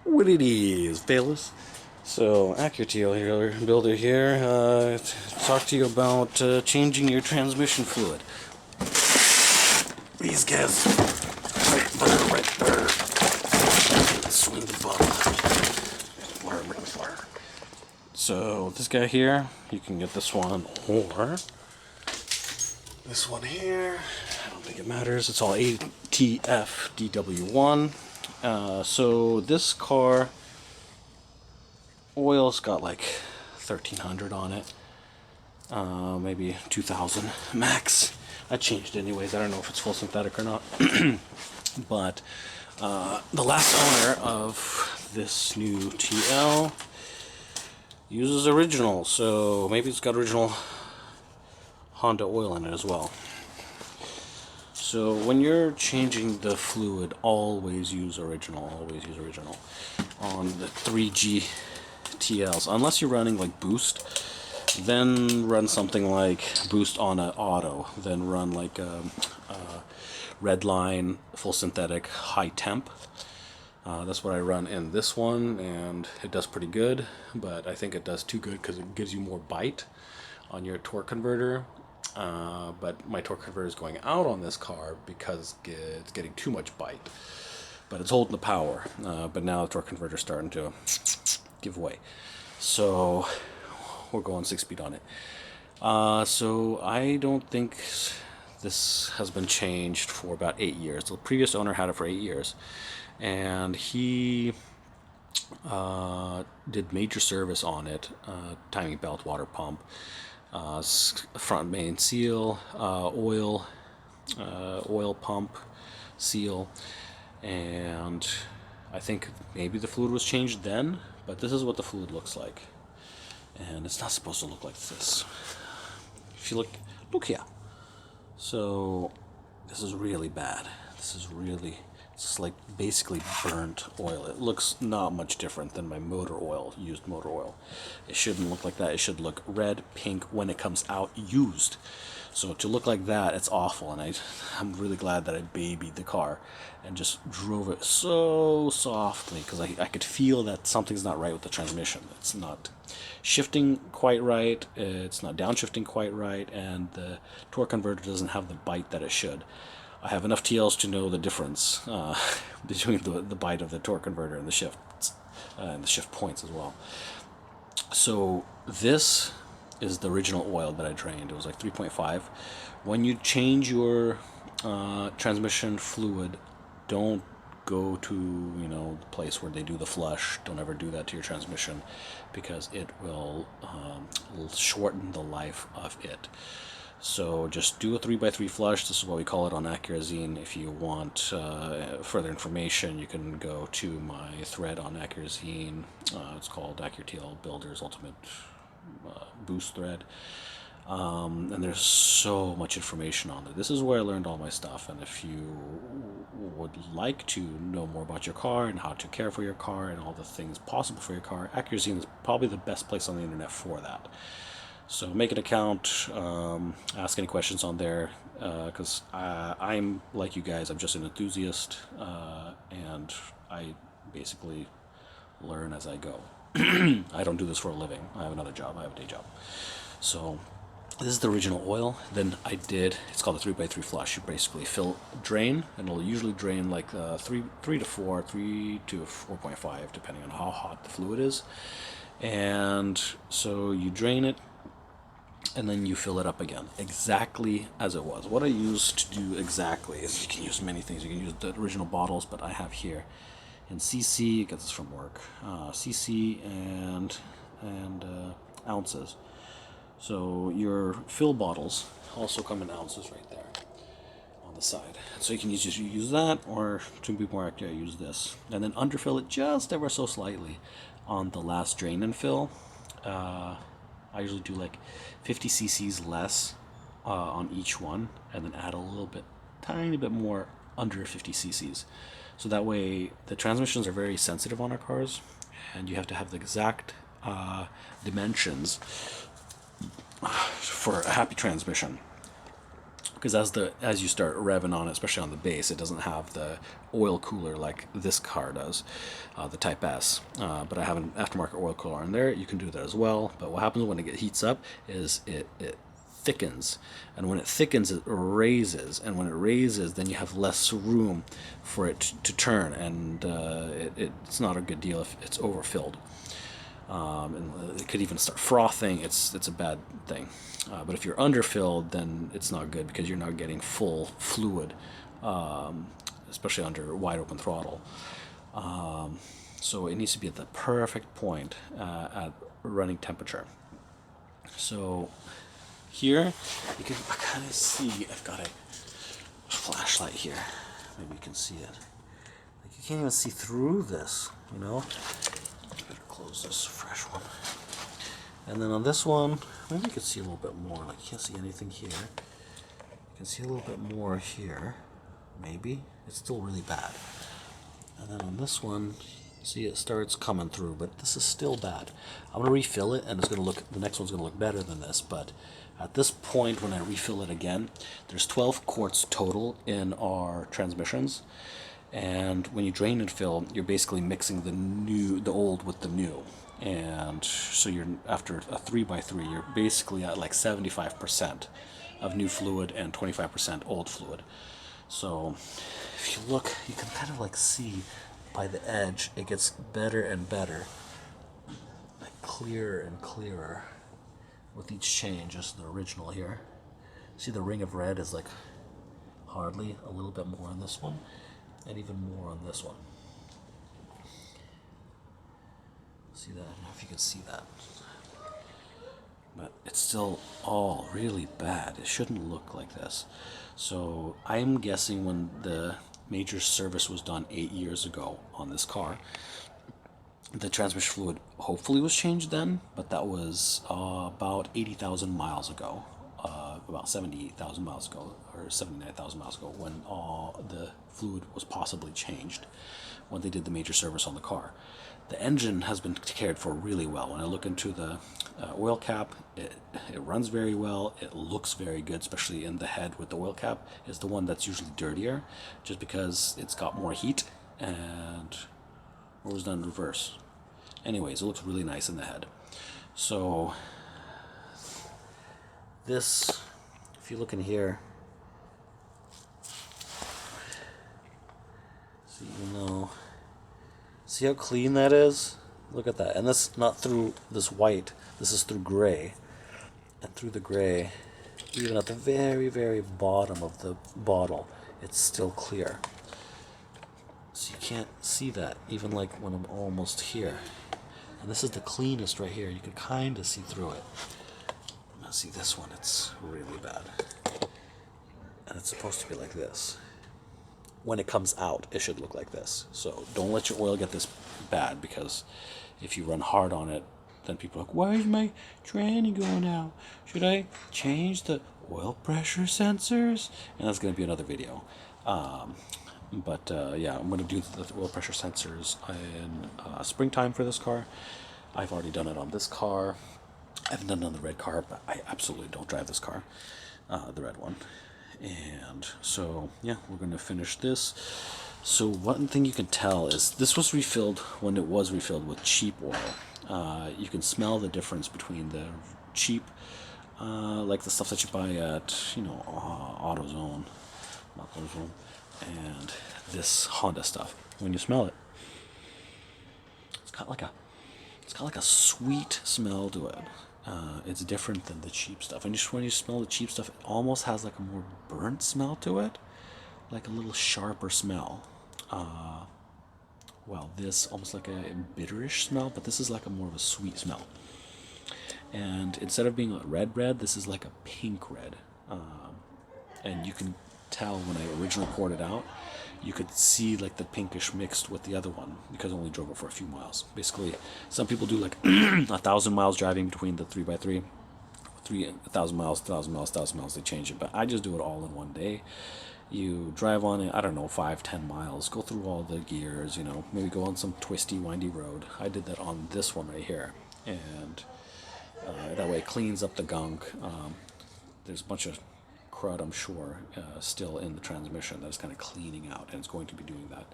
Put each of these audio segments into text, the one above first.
what it is, fellas. So, Acura builder here, talk to you about changing your transmission fluid. These guys, right there. Swing the bottle. Fire. So, this guy here, you can get this one or this one here. I don't think it matters. It's all ATF DW1. So this car oil's got like 1,300 on it, maybe 2,000 max. I changed it anyways. I don't know if it's full synthetic or not. But the last owner of this new TL uses original, so maybe it's got original Honda oil in it as well. So when you're changing the fluid, always use original. On the 3G TLs, unless you're running like boost, then run something like boost on an auto, then run like a red line full synthetic high temp. That's what I run in this one, and it does pretty good, but I think it does too good because it gives you more bite on your torque converter. But my torque converter is going out on this car because it's getting too much bite, but it's holding the power. But now the torque converter is starting to give way, so we're going 6-speed on it. So I don't think this has been changed for about 8 years. The previous owner had it for 8 years, and he did major service on it, timing belt, water pump, front main seal, oil pump seal, and I think maybe the fluid was changed then, but this is what the fluid looks like, and it's not supposed to look like this. If you look here, so this is really bad. It's like basically burnt oil. It looks not much different than my used motor oil. It shouldn't look like that. It should look red, pink when it comes out used. So to look like that, it's awful. And I'm really glad that I babied the car and just drove it so softly, because I could feel that something's not right with the transmission. It's not shifting quite right. It's not downshifting quite right, and the torque converter doesn't have the bite that it should. I have enough TLs to know the difference between the bite of the torque converter and the shifts, and the shift points as well. So this is the original oil that I drained. It was like 3.5. When you change your transmission fluid, don't go to the place where they do the flush. Don't ever do that to your transmission, because it will shorten the life of it. So just do a 3x3 flush. This is what we call it on Acura. If you want further information, you can go to my thread on Acura. It's called Acura TL Builders Ultimate Boost thread. And there's so much information on there. This is where I learned all my stuff, and if you would like to know more about your car and how to care for your car and all the things possible for your car, Acura is probably the best place on the internet for that. So make an account, ask any questions on there, because I'm like you guys. I'm just an enthusiast, and I basically learn as I go. I don't do this for a living. I have another job. I have a day job. So this is the original oil. Then it's called a 3x3 flush. You basically drain, and it'll usually drain like 3 to 4, 3 to 4.5, depending on how hot the fluid is. And so you drain it, and then you fill it up again, exactly as it was. What I used to do exactly is, you can use many things. You can use the original bottles, but I have here in CC, get this from work, CC and ounces. So your fill bottles also come in ounces right there on the side. So you can use that, or to be more accurate, use this. And then underfill it just ever so slightly on the last drain and fill. I usually do like 50 cc's less on each one, and then add a tiny bit more under 50 cc's. So that way, the transmissions are very sensitive on our cars, and you have to have the exact dimensions for a happy transmission. because as you start revving on it, especially on the base, it doesn't have the oil cooler like this car does, the Type S. But I have an aftermarket oil cooler in there. You can do that as well. But what happens when it heats up is it thickens, and when it thickens, it raises, and when it raises, then you have less room for it to turn, and it's not a good deal if it's overfilled. And it could even start frothing. It's a bad thing. But if you're underfilled, then it's not good because you're not getting full fluid, especially under wide open throttle. So it needs to be at the perfect point at running temperature. So here you can kind of see, I've got a flashlight here. Maybe you can see it. Like, you can't even see through this, you know. Better close this fresh one. And then on this one, maybe you can see a little bit more. Like, you can't see anything here. You can see a little bit more here. Maybe. It's still really bad. And then on this one, see, it starts coming through, but this is still bad. I'm gonna refill it, and it's gonna look, the next one's gonna look better than this, but at this point, when I refill it again, there's 12 quarts total in our transmissions. And when you drain and fill, you're basically mixing the old with the new. And so you're, after a 3x3, you're basically at like 75% of new fluid and 25% old fluid. So if you look, you can kind of like see by the edge, it gets better and better, like clearer and clearer with each change. Just the original here. See, the ring of red is like hardly, a little bit more on this one, and even more on this one. See that? I don't know if you can see that. But it's still all really bad. It shouldn't look like this. So I'm guessing when the major service was done 8 years ago on this car, the transmission fluid hopefully was changed then, but that was about 80,000 miles ago. About 78,000 miles ago, or 79,000 miles ago, when all the fluid was possibly changed when they did the major service on the car. The engine has been cared for really well. When I look into the oil cap, it runs very well. It looks very good, especially in the head with the oil cap. Is the one that's usually dirtier, just because it's got more heat. And what was done in reverse? Anyways, it looks really nice in the head. So this, if you look in here, so you know. See how clean that is? Look at that. And that's not through this white. This is through gray. And through the gray, even at the very, very bottom of the bottle, it's still clear. So you can't see that, even like when I'm almost here. And this is the cleanest right here. You can kind of see through it. Now see this one, it's really bad. And it's supposed to be like this. When it comes out, it should look like this. So don't let your oil get this bad, because if you run hard on it, then people are like, why is my tranny going out? Should I change the oil pressure sensors? And that's going to be another video. Yeah, I'm going to do the oil pressure sensors in springtime for this car. I've already done it on this car. I haven't done it on the red car, but I absolutely don't drive this car, the red one. And so, yeah, we're going to finish this. So one thing you can tell is this was refilled when it was refilled with cheap oil. You can smell the difference between the cheap, like the stuff that you buy at, AutoZone, not AutoZone, and this Honda stuff. When you smell it, it's got like a sweet smell to it. It's different than the cheap stuff. And just when you smell the cheap stuff, it almost has like a more burnt smell to it, like a little sharper smell. Well, this almost like a bitterish smell, but this is like a more of a sweet smell. And instead of being a red, this is like a pink red. And you can tell when I originally poured it out, you could see like the pinkish mixed with the other one, because I only drove it for a few miles. Basically, some people do like 1,000 miles driving between the 3x3, 1,000 miles, 1,000 miles, 1,000 miles, they change it. But I just do it all in one day. You drive on it, I don't know, 5-10 miles, go through all the gears, maybe go on some twisty, windy road. I did that on this one right here. And that way it cleans up the gunk. There's a bunch of crud, I'm sure, still in the transmission that is kind of cleaning out, and it's going to be doing that.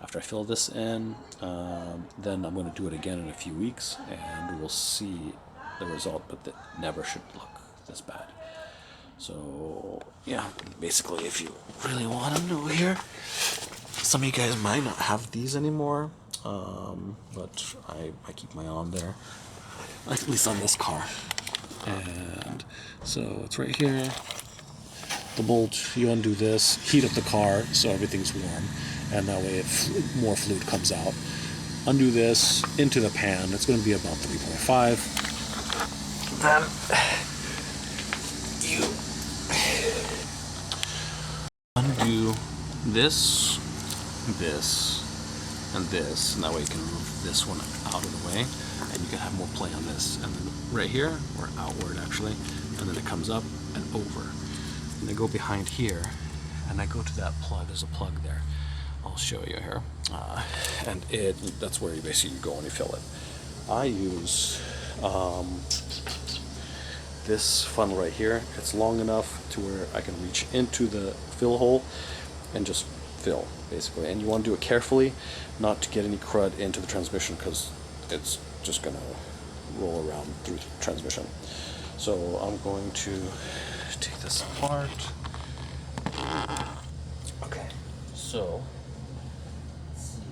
After I fill this in, then I'm going to do it again in a few weeks, and we'll see the result, but that never should look this bad. So, yeah, basically, if you really want to know here, some of you guys might not have these anymore, but I keep my on there, at least on this car. And so it's right here. The bolt, you undo this, heat up the car so everything's warm, and that way more fluid comes out. Undo this into the pan. It's going to be about 3.5. Then you undo this, and this, and that way you can move this one out of the way, and you can have more play on this. And then right here, or outward actually, and then it comes up and over. And I go behind here, and I go to that plug. There's a plug there. I'll show you here. And that's where you basically go and you fill it. I use this funnel right here. It's long enough to where I can reach into the fill hole and just fill, basically. And you want to do it carefully, not to get any crud into the transmission, because it's just going to roll around through the transmission. So I'm going to take this apart. Okay, so let's see.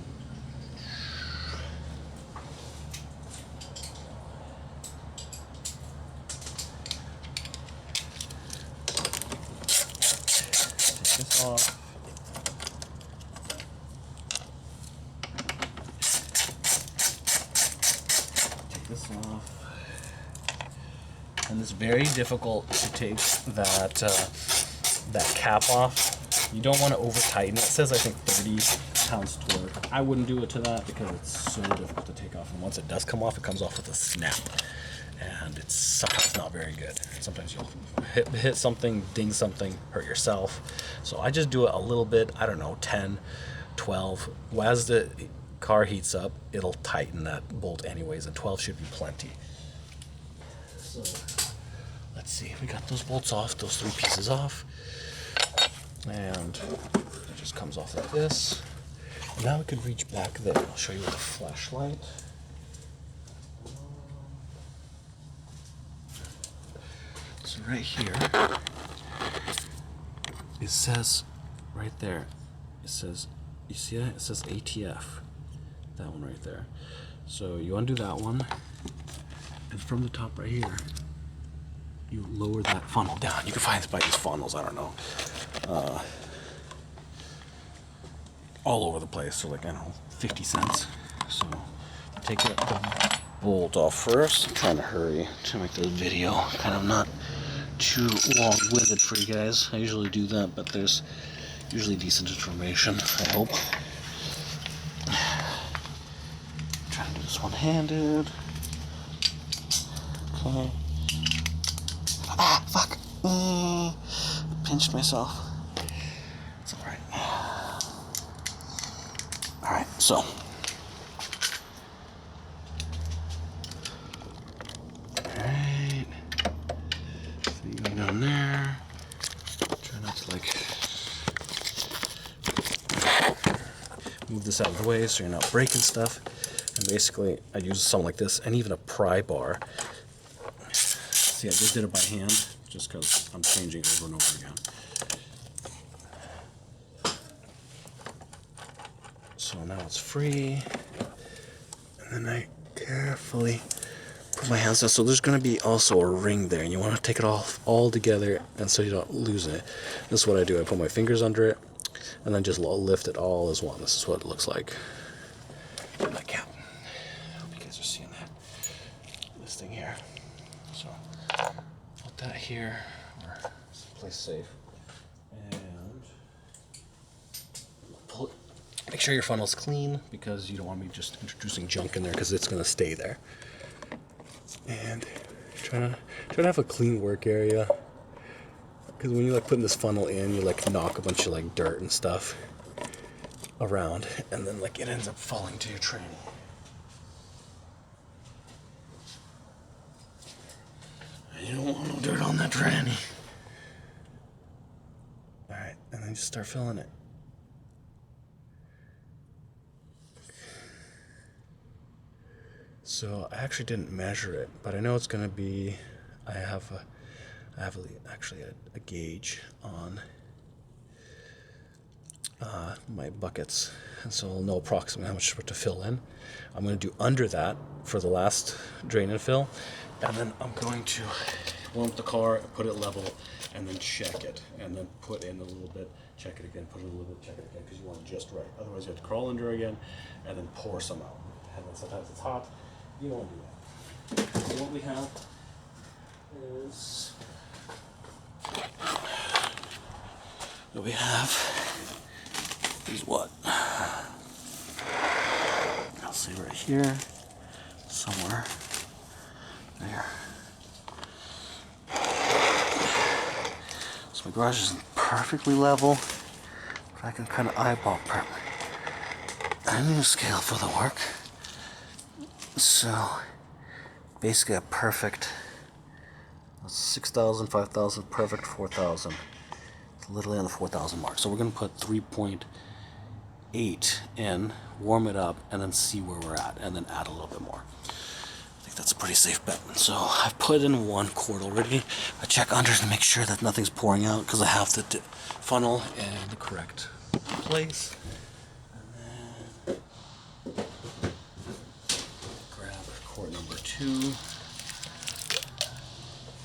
Take this off. Take this off. And it's very difficult to take that cap off. You don't want to over tighten it. It says I think 30 pounds torque. I wouldn't do it to that because it's so difficult to take off. And once it does come off, it comes off with a snap. And it's sometimes not very good. Sometimes you'll hit something, ding something, hurt yourself. So I just do it a little bit, I don't know, 10, 12. As the car heats up, it'll tighten that bolt anyways, and 12 should be plenty. So let's see, we got those bolts off, those 3 pieces off, and it just comes off like this. And now we could reach back there. I'll show you with a flashlight. So right here, it says right there, it says, you see that? It says ATF, that one right there. So you undo that one, and from the top right here, you lower that funnel down. You can find this by these funnels, I don't know, all over the place. So like, I don't know, 50 cents. So take the bolt off first. I'm trying to hurry to make this video kind of not too long-winded for you guys. I usually do that, but there's usually decent information, I hope. I'm trying to do this one-handed. Okay. Ah, fuck. Pinched myself. It's alright. Alright, so. Alright. So you go down there. Try not to, like, move this out of the way so you're not breaking stuff. And basically, I use something like this, and even a pry bar. See, I just did it by hand, just because I'm changing over and over again. So now it's free, and then I carefully put my hands down. So there's going to be also a ring there, and you want to take it off all together, and so you don't lose it. This is what I do. I put my fingers under it, and then just lift it all as one. This is what it looks like. My cap. I hope you guys are seeing that. This thing here. So put that here, or someplace safe, and pull it. Make sure your funnel's clean, because you don't want me just introducing junk in there, because it's going to stay there. And try to have a clean work area, because when you like putting this funnel in, you like knock a bunch of like dirt and stuff around, and then like it ends up falling to your tranny. And you don't want no dirt on that tranny. needs to start filling it. So I actually didn't measure it, but I know it's going to be. I have actually a gauge on my buckets, and so I'll know approximately how much to fill in. I'm going to do under that for the last drain and fill, and then I'm going to warm up the car, put it level, and then check it, and then put in a little bit, check it again, put in a little bit, check it again, because you want it just right. Otherwise you have to crawl under again, and then pour some out. And then sometimes it's hot. You don't want to do that. So what we have is what? I'll see right here, somewhere there. So my garage isn't perfectly level, but I can kind of eyeball prep a new scale for the work. So basically a perfect 6,000, 5,000, perfect 4,000. It's literally on the 4,000 mark. So we're going to put 3.8 in, warm it up, and then see where we're at, and then add a little bit more. I think that's a pretty safe bet. So I've put in 1 quart already. I check under to make sure that nothing's pouring out, because I have the funnel in the correct place. And then grab quart number 2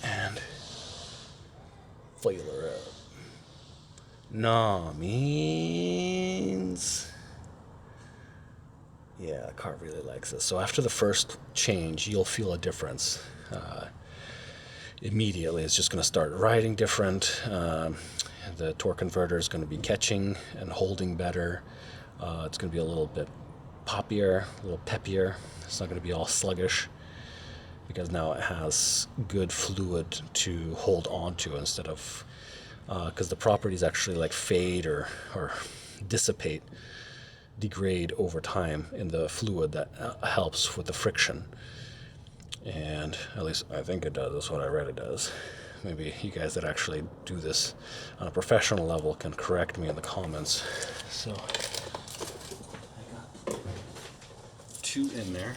and fill her up. Nah means, yeah, the car really likes this. So after the first change, you'll feel a difference. Immediately, it's just going to start riding different. The torque converter is going to be catching and holding better. It's going to be a little bit poppier, a little peppier. It's not going to be all sluggish, because now it has good fluid to hold on to instead of, because the properties actually like fade or dissipate, degrade over time in the fluid that helps with the friction. And at least I think it does. That's what I read it does. Maybe you guys that actually do this on a professional level can correct me in the comments. So I got 2 in there.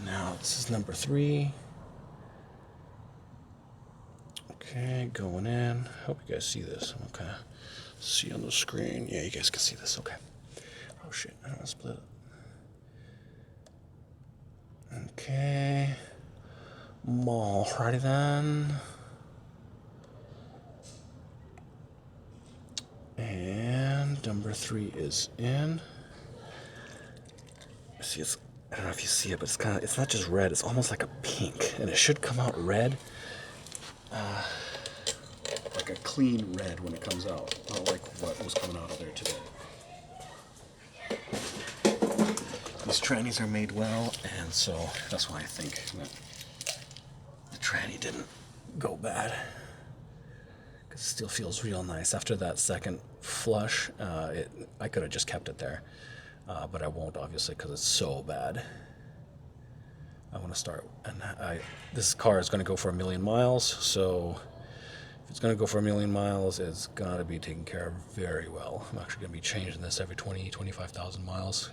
Now this is number 3. Okay, going in. Hope you guys see this. I'm okay. See on the screen. Yeah, you guys can see this. Okay. Oh shit! I don't want to split it. Okay. Alrighty then. And number 3 is in. See, it's, I don't know if you see it, but it's not just red, it's almost like a pink. And it should come out red. Like a clean red when it comes out. Not like what was coming out of there today. These trannies are made well, and so that's why I think that the tranny didn't go bad. Because it still feels real nice. After that second flush, I could have just kept it there. But I won't, obviously, because it's so bad. I want to start, and this car is going to go for 1,000,000 miles, so if it's going to go for 1,000,000 miles, it's got to be taken care of very well. I'm actually going to be changing this every 25,000 miles,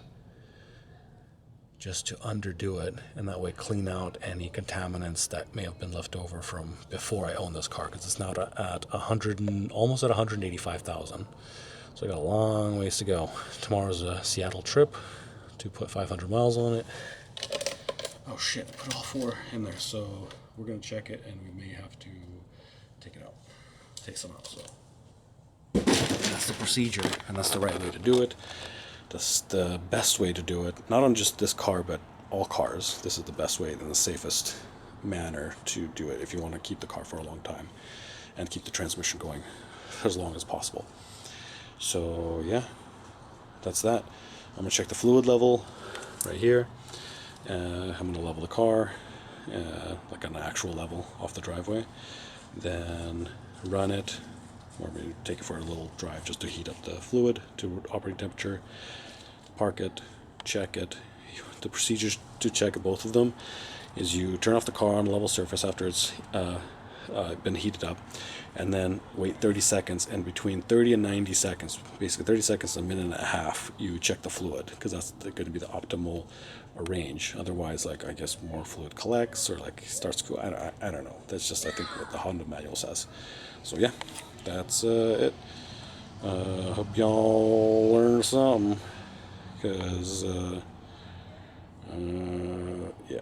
just to underdo it, and that way clean out any contaminants that may have been left over from before I owned this car, because it's now at 100 and almost at 185,000. So I got a long ways to go. Tomorrow's a Seattle trip to put 500 miles on it. Oh shit, I put all 4 in there, so we're gonna check it and we may have to take it out. Take some out, so. That's the procedure, and that's the right way to do it. That's the best way to do it. Not on just this car, but all cars. This is the best way and the safest manner to do it if you want to keep the car for a long time and keep the transmission going as long as possible. So yeah, that's that. I'm gonna check the fluid level right here. I'm gonna level the car, like on an actual level off the driveway. Then run it, or maybe take it for a little drive just to heat up the fluid to operating temperature. Park it, check it. The procedures to check both of them is you turn off the car on a level surface after it's been heated up, and then wait 30 seconds, and between 30 and 90 seconds, basically 30 seconds to a minute and a half, you check the fluid, because that's going to be the optimal range. Otherwise, like, I guess more fluid collects or like starts to go. I don't know. That's just, I think, what the Honda manual says. So yeah, that's it. Hope y'all learned something, because yeah.